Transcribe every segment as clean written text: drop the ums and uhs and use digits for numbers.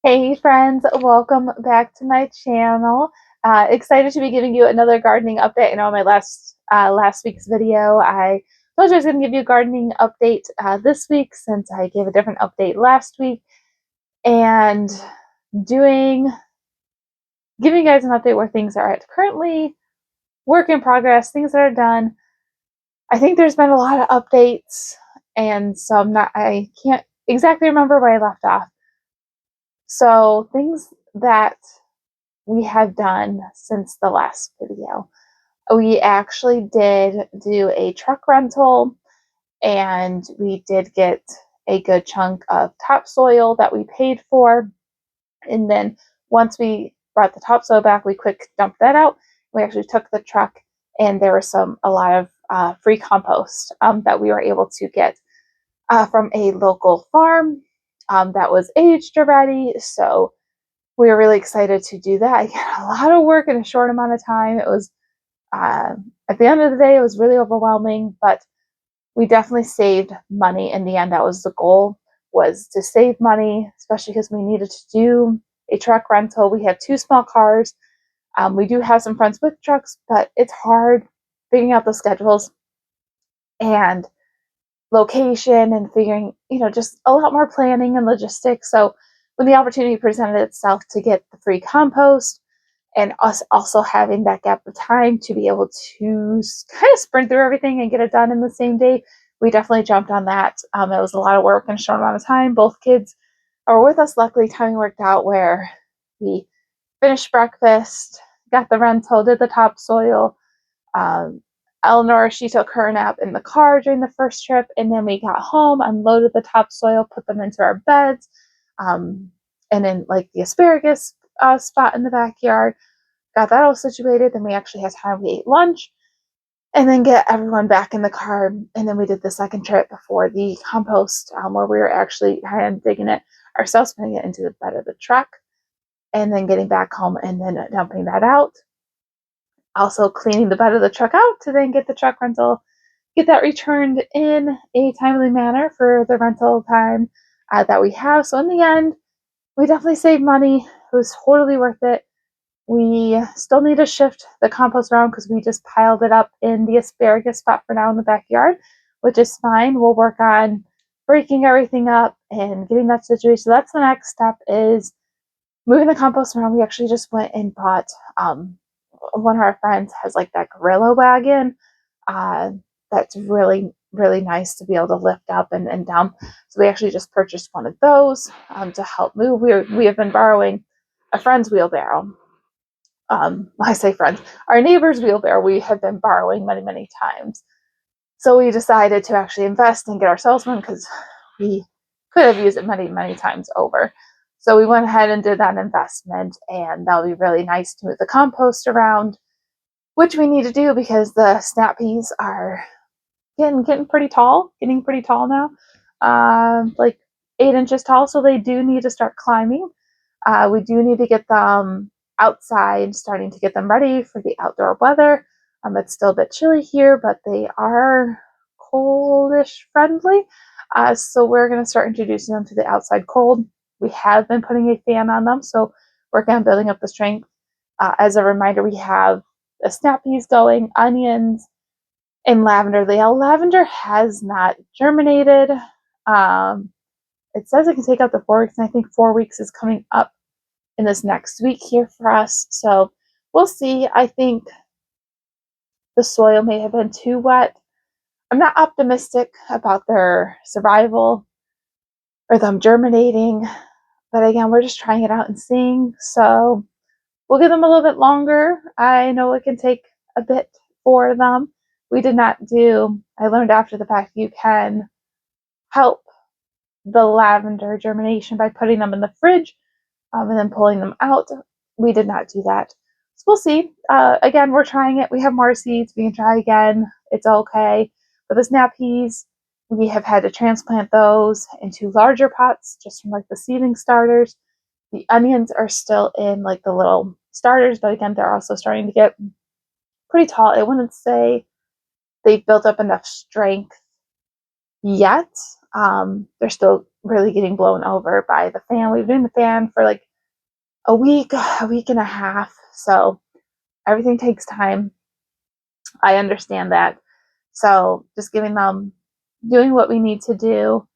Hey friends, welcome back to my channel. Excited to be giving you another gardening update. I know in my last week's video, I told you I was going to give you a gardening update this week since I gave a different update last week, and doing giving you guys an update where things are at currently, work in progress, things that are done. I think there's been a lot of updates, and so I can't exactly remember where I left off. So things that we have done since the last video. We actually did do a truck rental, and we did get a good chunk of topsoil that we paid for. And then once we brought the topsoil back, we quick dumped that out. We actually took the truck, and there was a lot of free compost that we were able to get from a local farm that was aged already. So we were really excited to do that. I got a lot of work in a short amount of time. It was at the end of the day, it was really overwhelming, but we definitely saved money in the end. That was the goal, was to save money, especially because we needed to do a truck rental. We have two small cars. We do have some friends with trucks, but it's hard figuring out the schedules and location and figuring, just a lot more planning and logistics. So when the opportunity presented itself to get the free compost, and us also having that gap of time to be able to kind of sprint through everything and get it done in the same day, we definitely jumped on that. It was a lot of work in a short amount of time. Both kids are with us. Luckily, timing worked out where we finished breakfast, got the rental, did the topsoil. Um, Eleanor, she took her nap in the car during the first trip, and then we got home, unloaded the topsoil, put them into our beds, um, and then like the asparagus spot in the backyard, got that all situated. Then we actually had time. We ate lunch, and then get everyone back in the car. And then we did the second trip before the compost, where we were actually kind of digging it ourselves, putting it into the bed of the truck, and then getting back home and then dumping that out. Also cleaning the bed of the truck out to then get the truck rental, get that returned in a timely manner for the rental time that we have. So in the end, we definitely saved money. It was totally worth it. We still need to shift the compost around because we just piled it up in the asparagus spot for now in the backyard, which is fine. We'll work on breaking everything up and getting that situated. So that's the next step, is moving the compost around. We actually just went and bought, one of our friends has like that gorilla wagon. Uh, that's really, really nice to be able to lift up and down. So we actually just purchased one of those to help move. We have been borrowing a friend's wheelbarrow. I say friends, our neighbor's wheelbarrow we have been borrowing many, many times. So we decided to actually invest and get ourselves one because we could have used it many, many times over. So we went ahead and did that investment, and that'll be really nice to move the compost around, which we need to do because the snap peas are getting pretty tall now, like 8 inches tall. So they do need to start climbing. We do need to get them outside, starting to get them ready for the outdoor weather. It's still a bit chilly here, but they are coldish friendly. So we're going to start introducing them to the outside cold. We have been putting a fan on them, so working on building up the strength. As a reminder, we have the snap peas going, onions, and lavender. The lavender has not germinated. It says it can take up to 4 weeks, and I think 4 weeks is coming up in this next week here for us. So we'll see. I think the soil may have been too wet. I'm not optimistic about their survival or them germinating, but again, we're just trying it out and seeing. So we'll give them a little bit longer. I know it can take a bit for them. I learned after the fact you can help the lavender germination by putting them in the fridge and then pulling them out. We did not do that. So we'll see. Again, we're trying it. We have more seeds. We can try again. It's okay. But the snap peas, we have had to transplant those into larger pots just from like the seedling starters. The onions are still in like the little starters, but again, they're also starting to get pretty tall. I wouldn't say they've built up enough strength yet. They're still really getting blown over by the fan. We've been in the fan for like a week and a half. So everything takes time. I understand that. So just giving them, doing what we need to do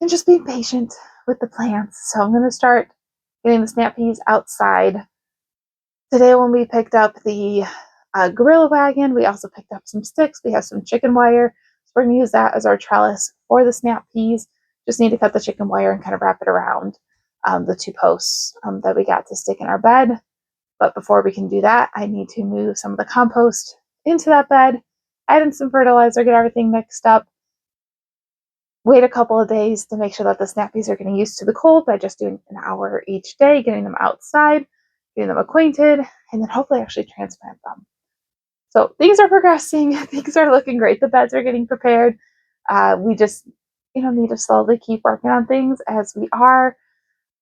and just being patient with the plants. So I'm going to start getting the snap peas outside. Today when we picked up the gorilla wagon, we also picked up some sticks. We have some chicken wire. So we're going to use that as our trellis for the snap peas. Just need to cut the chicken wire and kind of wrap it around the two posts that we got to stick in our bed. But before we can do that, I need to move some of the compost into that bed, add in some fertilizer, get everything mixed up, wait a couple of days to make sure that the snap peas are getting used to the cold by just doing an hour each day, getting them outside, getting them acquainted, and then hopefully actually transplant them. So things are progressing. Things are looking great. The beds are getting prepared. We just, need to slowly keep working on things as we are.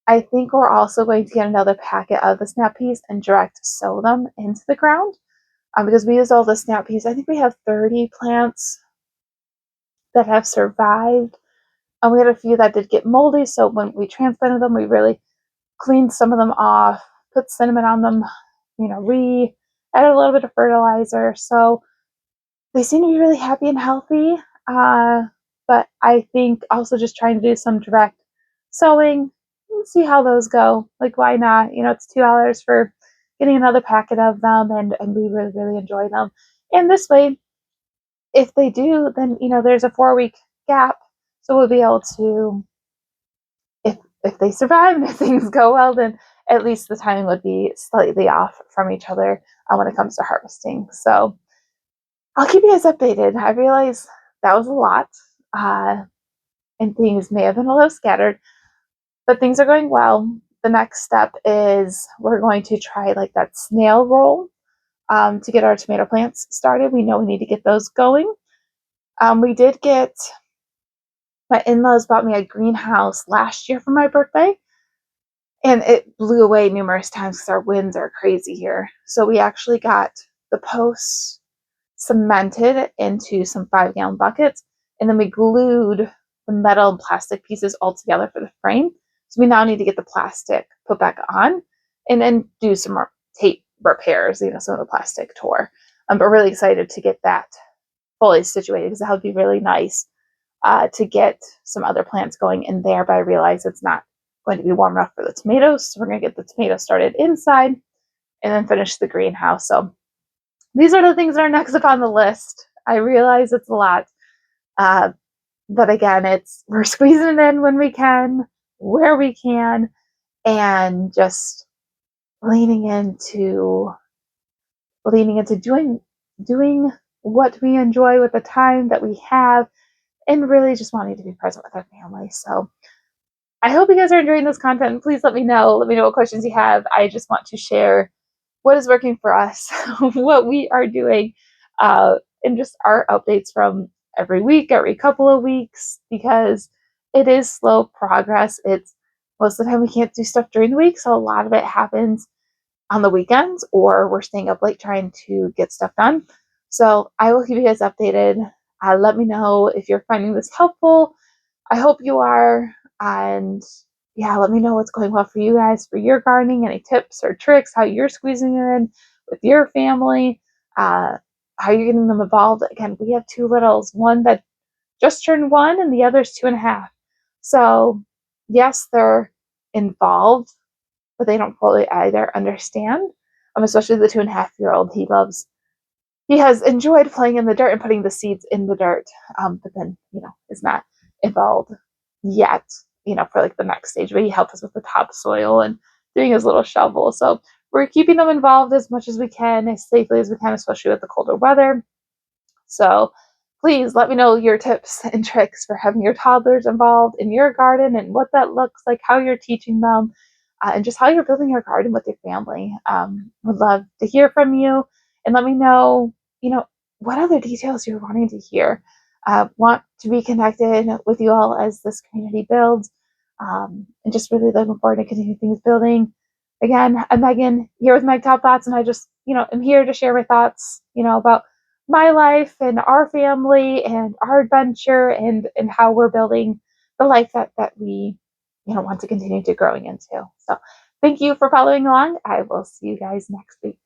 I think we're also going to get another packet of the snap peas and direct sow them into the ground because we used all the snap peas. I think we have 30 plants that have survived. We had a few that did get moldy, so when we transplanted them, we really cleaned some of them off, put cinnamon on them, added a little bit of fertilizer. So they seem to be really happy and healthy. But I think also just trying to do some direct sowing, see how those go. Like, why not? It's $2 for getting another packet of them, and we really, really enjoy them. And this way, if they do, then, there's a 4-week gap. So we'll be able to, if they survive and if things go well, then at least the timing would be slightly off from each other when it comes to harvesting. So I'll keep you guys updated. I realize that was a lot, and things may have been a little scattered, but things are going well. The next step is we're going to try like that snail roll to get our tomato plants started. We know we need to get those going. We did get, my in-laws bought me a greenhouse last year for my birthday, and it blew away numerous times because our winds are crazy here. So we actually got the posts cemented into some 5-gallon buckets, and then we glued the metal and plastic pieces all together for the frame. So we now need to get the plastic put back on and then do some tape repairs, some of the plastic tore. But really excited to get that fully situated because that would be really nice to get some other plants going in there. But I realize it's not going to be warm enough for the tomatoes. So we're going to get the tomatoes started inside and then finish the greenhouse. So these are the things that are next up on the list. I realize it's a lot. But again, we're squeezing it in when we can, where we can, and just leaning into doing what we enjoy with the time that we have, and really just wanting to be present with our family. So I hope you guys are enjoying this content. Please let me know. Let me know what questions you have. I just want to share what is working for us, what we are doing, and just our updates from every week, every couple of weeks, because it is slow progress. It's most of the time we can't do stuff during the week, so a lot of it happens on the weekends, or we're staying up late trying to get stuff done. So I will keep you guys updated. Let me know if you're finding this helpful. I hope you are. And yeah, let me know what's going well for you guys for your gardening, any tips or tricks, how you're squeezing it in with your family, how you're getting them involved. Again, we have 2 littles, one that just turned 1 and the other's 2.5. So yes, they're involved, but they don't fully either understand. Especially the 2.5-year-old. He has enjoyed playing in the dirt and putting the seeds in the dirt, but then, is not involved yet, for like the next stage. But he helped us with the topsoil and doing his little shovel. So we're keeping them involved as much as we can, as safely as we can, especially with the colder weather. So please let me know your tips and tricks for having your toddlers involved in your garden and what that looks like, how you're teaching them, and just how you're building your garden with your family. Would love to hear from you, and let me know, what other details you're wanting to hear. Want to be connected with you all as this community builds, and just really looking forward to continuing things building. Again, I'm Megan here with Meg Top Thoughts, and I just, am here to share my thoughts, about my life and our family and our adventure and how we're building the life that we want to continue to growing into. So thank you for following along. I will see you guys next week.